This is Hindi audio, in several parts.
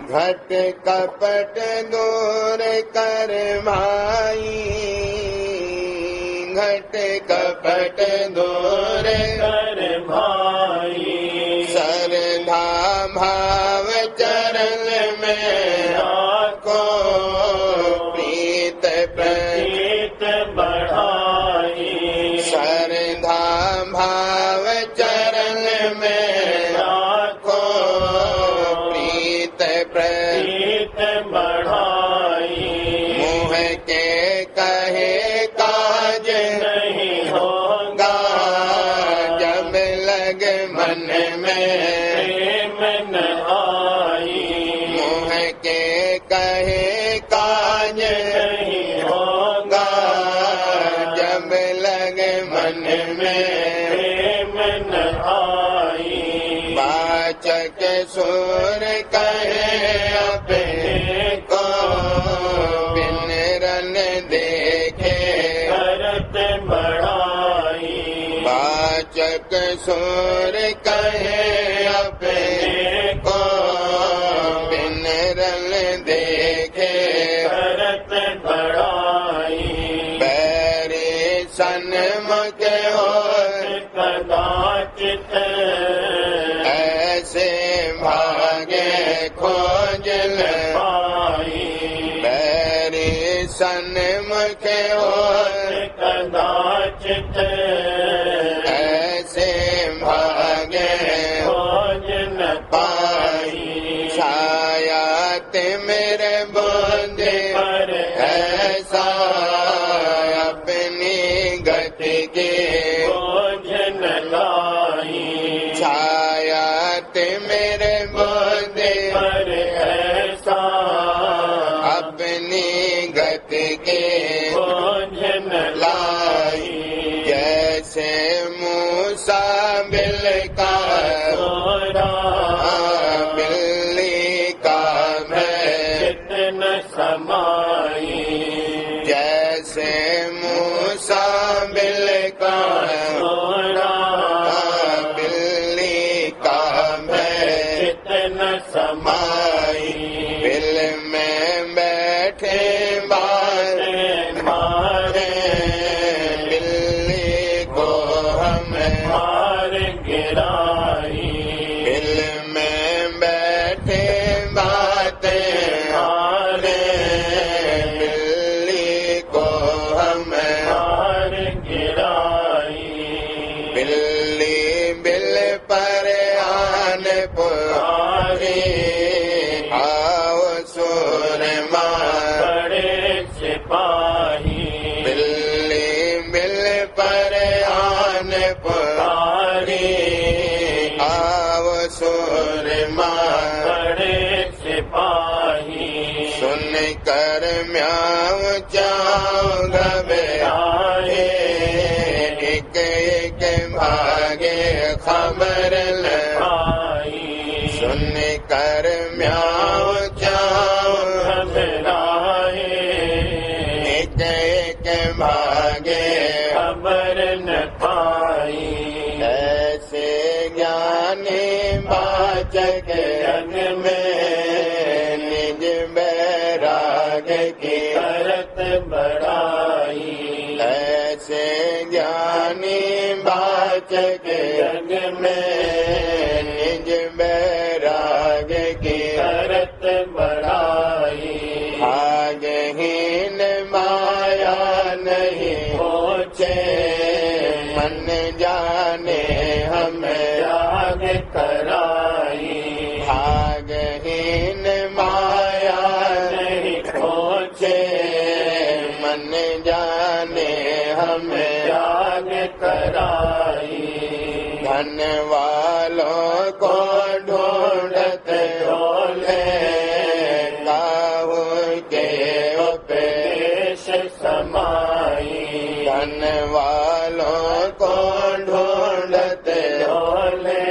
घट कपट दूर कर भाई, घट कपट दूर कर भाई। श्रद्धा भाव चरण में आको प्रीत प्रीत बढ़ाई। श्रद्धा भाव चरण में आको प्रीत प्रीत बढ़ाई। मुँह के कहे काज नहीं होगा जब लग मन में प्रेम न आई। मुँह के कहे काज नहीं होगा जब लग मन में प्रेम न आई। वाचक सुर कहे अपने को बिन रन देखे करत बढ़ाई। वाचक सुर कहे अपने को बिन रन देखे करत बढ़ाई। बैरी सन्मुख हो कदाचित ऐसे भागे खोज ल पाई। बैरी सन्मुख हो कदाचित ऐसे भागे खोज न पाई। छाया मेरे बोधे पर ऐसा अपनी गति के खोज न लाई। छाया मेरे बोधे पर ऐसा अपनी गति के खोज न लाई। जैसे मूसा बिल का सोरा बिल्ली का भय जितन समाई। जैसे मूसा बिल का सोरा बिल्ली का भय जितन समाई। बिल में बैठे बार मारे बिल्ली को हम मार गिराई। बिल में बैठे बातें मारे बिल्ली को हम मार गिराई। बिल्ली बिल पर आन पुकारी आओ सुर मार बड़े सिपाही। बिल्ली बिल पर आन पुकारी आओ सुर मार बड़े सिपाही। सुन कर म्याऊं चाऊं घबराए एक एक भागे खबर ल आई। सुन कर म्याऊं चाऊं घबराए एक एक भागे खबर न पाई। ऐसे ज्ञानी वाचक जग में निज बैराग की करत बढ़ाई। ऐसे ज्ञानी वाचक जग में निज बैराग की करत बढ़ाई। भागहीन माया नहीं पहुँचे मन जाने हमें त्याग कराई। भागहीन माया नहीं पहुँचे मन जाने हमें त्याग कराई। धन वालों को ढूंढत डोले काहू के उपदेश समाई। धन वालों को ढूंढत डोले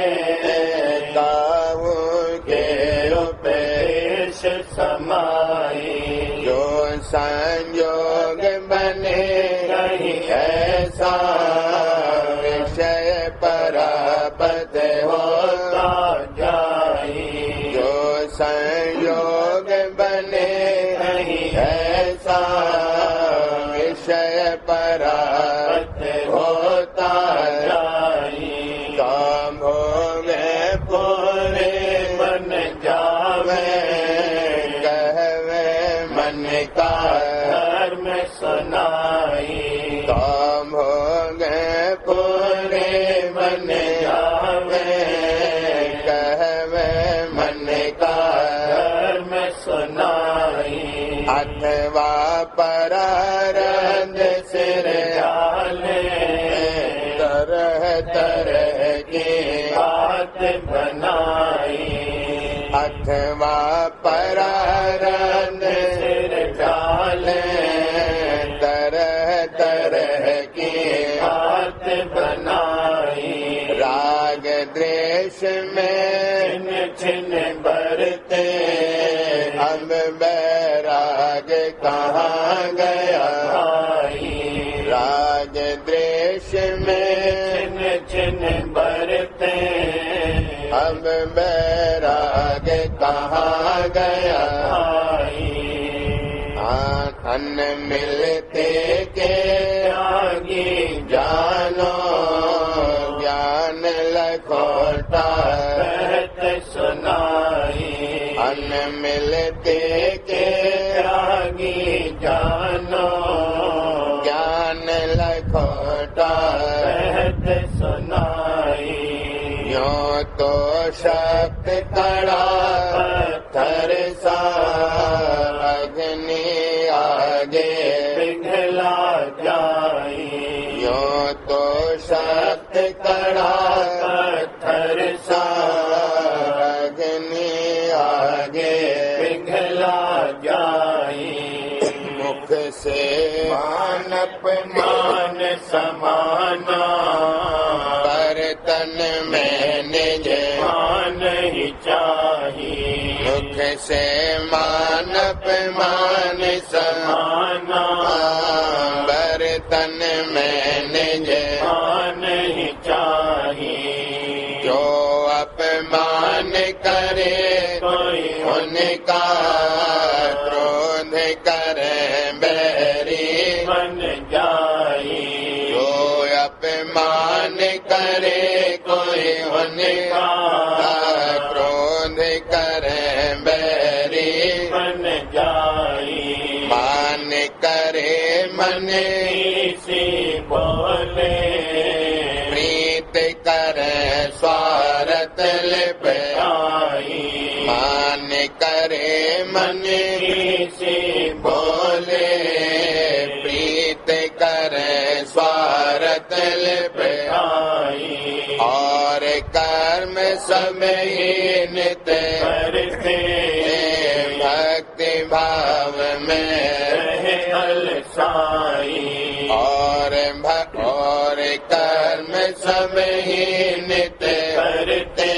काहू के उपदेश समाई। जो संयोग बने नहीं ऐसा विषय परापत होता जाई। जो संयोग योग बने नहीं ऐसा विषय परार्थ होता जाई काम होवे पूरे बन जावे कहवे मन का धर्म सुनाई काम होवे पूरे बन जावे कहवे मन का धर्म सुनाई अथवा परारंध सिर डाले तरह तरह की बात बनाई अथवा परारंध सिर डाले तरह तरह की बात बनाई राग द्वेष में छिन छिन बरते अब बैराग कहाँ गया भाई राग द्वेष में छिन छिन बरते अब बैराग कहाँ गया भाई अन्न मिलते के त्यागी जानो ज्ञान लखोटा कहत सुनाई अन्न मिलते के त्यागी जानो ज्ञान लखोटा कहत सुनाई यो तो शब्द कड़ा पत्थर सा अग्नि आगे पिघला जाई यो तो शब्द कड़ा पत्थर सा अग्नि आगे पिघला जाई मुख से मानप मान समाना बर्तन में निज मान ही चाहिए मुख से मानप मान माना बर्तन में निज मान ही चाहिए जो अपमान करे कोई उनका क्रोध करे बैरी बन जाई जो अपमान करे कोई उनका क्रोध करे बैरी बन जाई मान करे मन इसी बोले प्रीत करे स्वार्थ लिप आई मान करे मन इसी बोले प्रीत करे स्वार्थ लिप आई और कर्म सब हीनत करते भक्ति भाव में रहे अलसाई और कर्म सब हीनत करते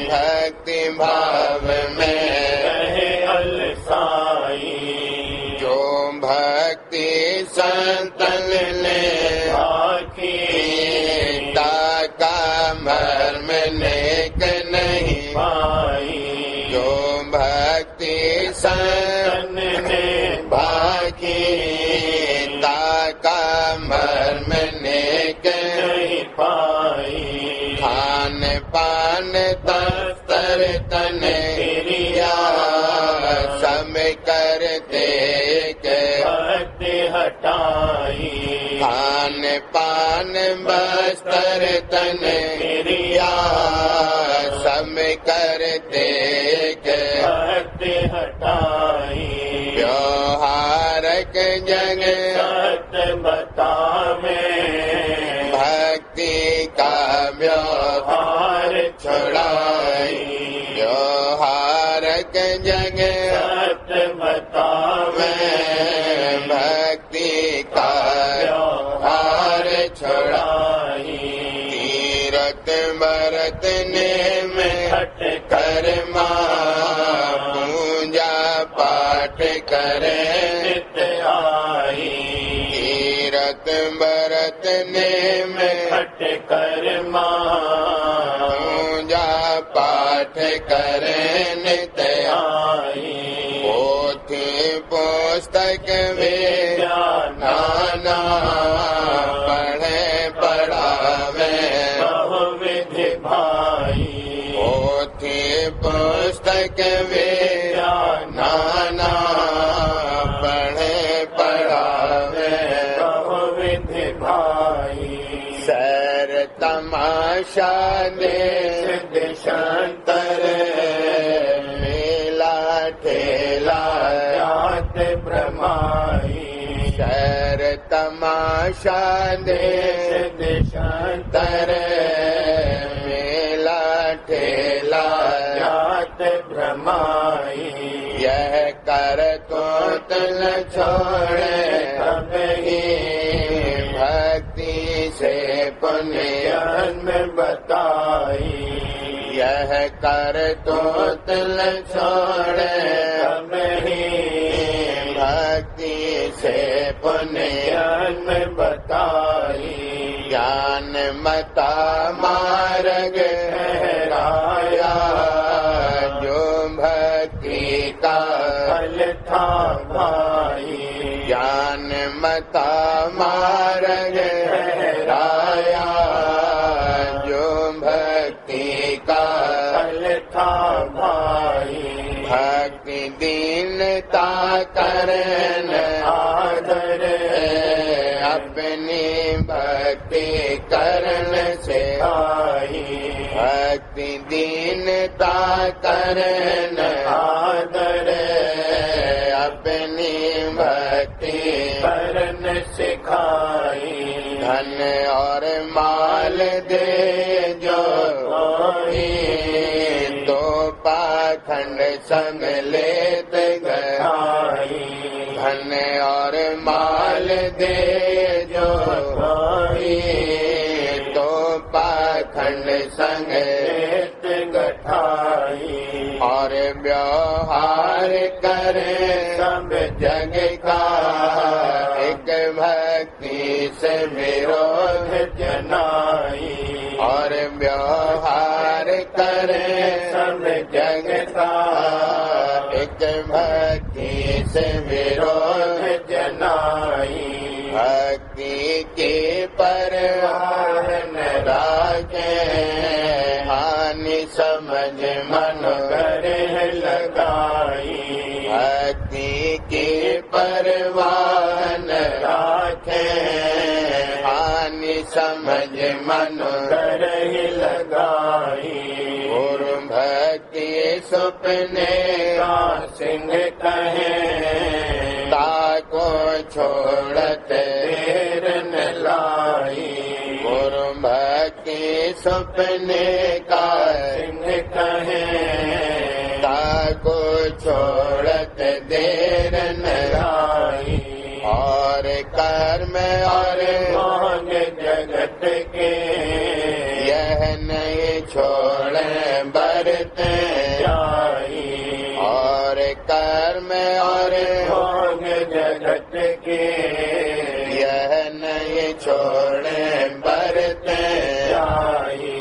भक्ति भाव में रहे अलसाई जो भक्ति संतन ले आखी ताका मर्म नेक नहीं पाई जो भक्ति संतन ने भागी ताका मर्म नेक नहीं पाई खान पान दफ्तर तन क्रिया सब करते के भक्ति हटाई खान पान बस्तर तन क्रिया सब करते के भक्ति हटाई व्यवहारक जग सत्य बतावे भक्ति का व्यवहार छुड़ाई व्यवहारक जग सत्य बतावे भक्ति का व्यवहार छुड़ाई तीरथ भरत ने में हट कर्मा पूजा पाठ करे नित्य आई तीरथ भरत ने में हट कर्मा पूजा पाठ करें नित आई पोथी पुस्तक विद्या नाना पढ़े पढ़ावे बहुविधि भाई पोथी पुस्तक विद्या नाना पढ़े पढ़ावे बहुविधि भाई सैर तमाशा देश देशांतर मेला ठेला जात ब्रह्माई सैर तमाशा देश देश देशांतर मेला ठेला जात ब्रह्माई यह कर तो तल छोड़े तब ही भक्ति से पुण्य जन्म बताई यह कर तो तल छोड़े तब ही भक्ति से पुण्य जन्म बताई ज्ञान मता मार्ग ठहराया जो भक्ति का फल था भाई ज्ञान मता मार्ग ठहराया जो भक्ति का फल था भाई भक्ति दीनता करन आदर अपनी भक्ति करन से आई भक्ति दीनता करन आदर अपनी भक्ति करन सिखाई धन और माल दे जो कोई तो पाखंड संग लेत गया आई धन और माल दे जो कोई तो पाखंड संग लेत गठाई और व्यवहार करे सब जग का एक भक्ति से विरोध जनाई और व्यवहार करे सब जग का एक भक्ति से विरोध जनाई भक्ति के परवाह न राखे हानि समझ मन करे लगाई भक्ति के परवाह न राखे हानि समझ मन करे लगाई गुरु भक्ति सुपने का सिंह कहे ताको छोड़त देर न लाई गुरु भक्ति सुपने का सिंह कहे ताको छोड़त देर न लाई और कर्म और मांग जगत के यह नहीं छोड़े बरते जाई और कर्म और मांग जगत के यह नहीं छोड़े बरते जाई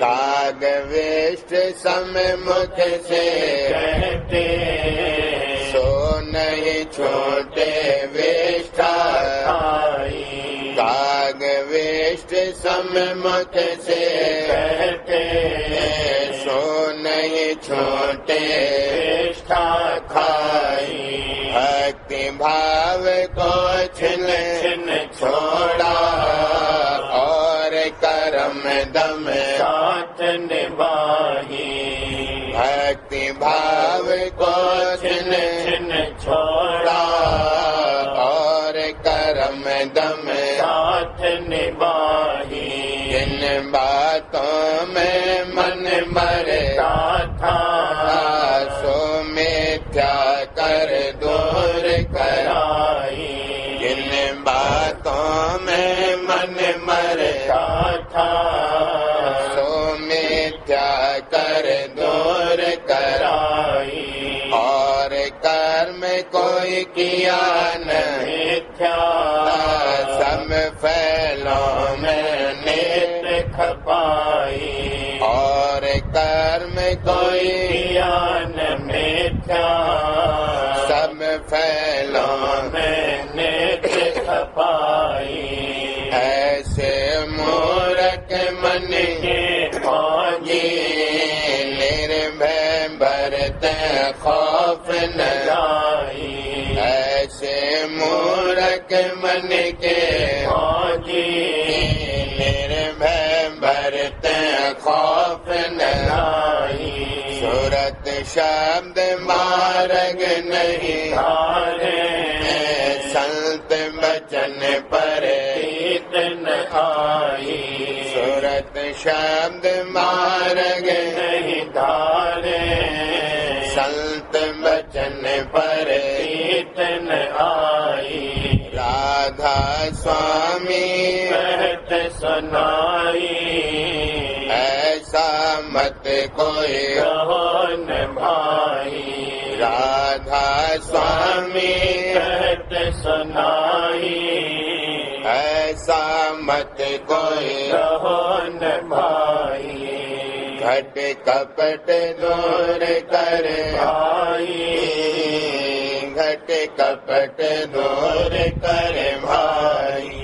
काग विष्ट सम मुख से कहते सो नहीं छोटे विष्ठा आई काग विष्ट सम मुख से कहते सो नहीं छोटे निष्ठा खाई भक्ति भाव को छिन छिन छोड़ा और कर्म दम साथ निभाई भक्ति भाव को छिन छिन छोड़ा और कर्म दम साथ निभाई इन बातों में मन मरता था सो मिथ्या कर दूर कराई इन बातों में मन मरता था सो मिथ्या कर दूर कराई और कर्म कोई किया नहीं मिथ्या सम फैलों में नेत्र खपाई और कर्म कोई ज्ञान मिथ्या सब फैलो मैंने खपाई ऐसे मूर्ख मन के फौजी निर्भय बरते खौफ न लाई ऐसे मूर्ख मन के फौजी निर्भय बरते खौफ न लाई सूरत शब्द मार्ग नहीं धारे संत बचन पर कीर्तन आई सूरत शब्द मार्ग नहीं धारे संत बचन पर कीर्तन आई राधा स्वामी कहत सुनाई ऐसा मत कोई कहो न भाई राधा स्वामी कहत सुनाई ऐसा मत कोई कहो न भाई घट कपट दूर कर भाई घट कपट दूर कर भाई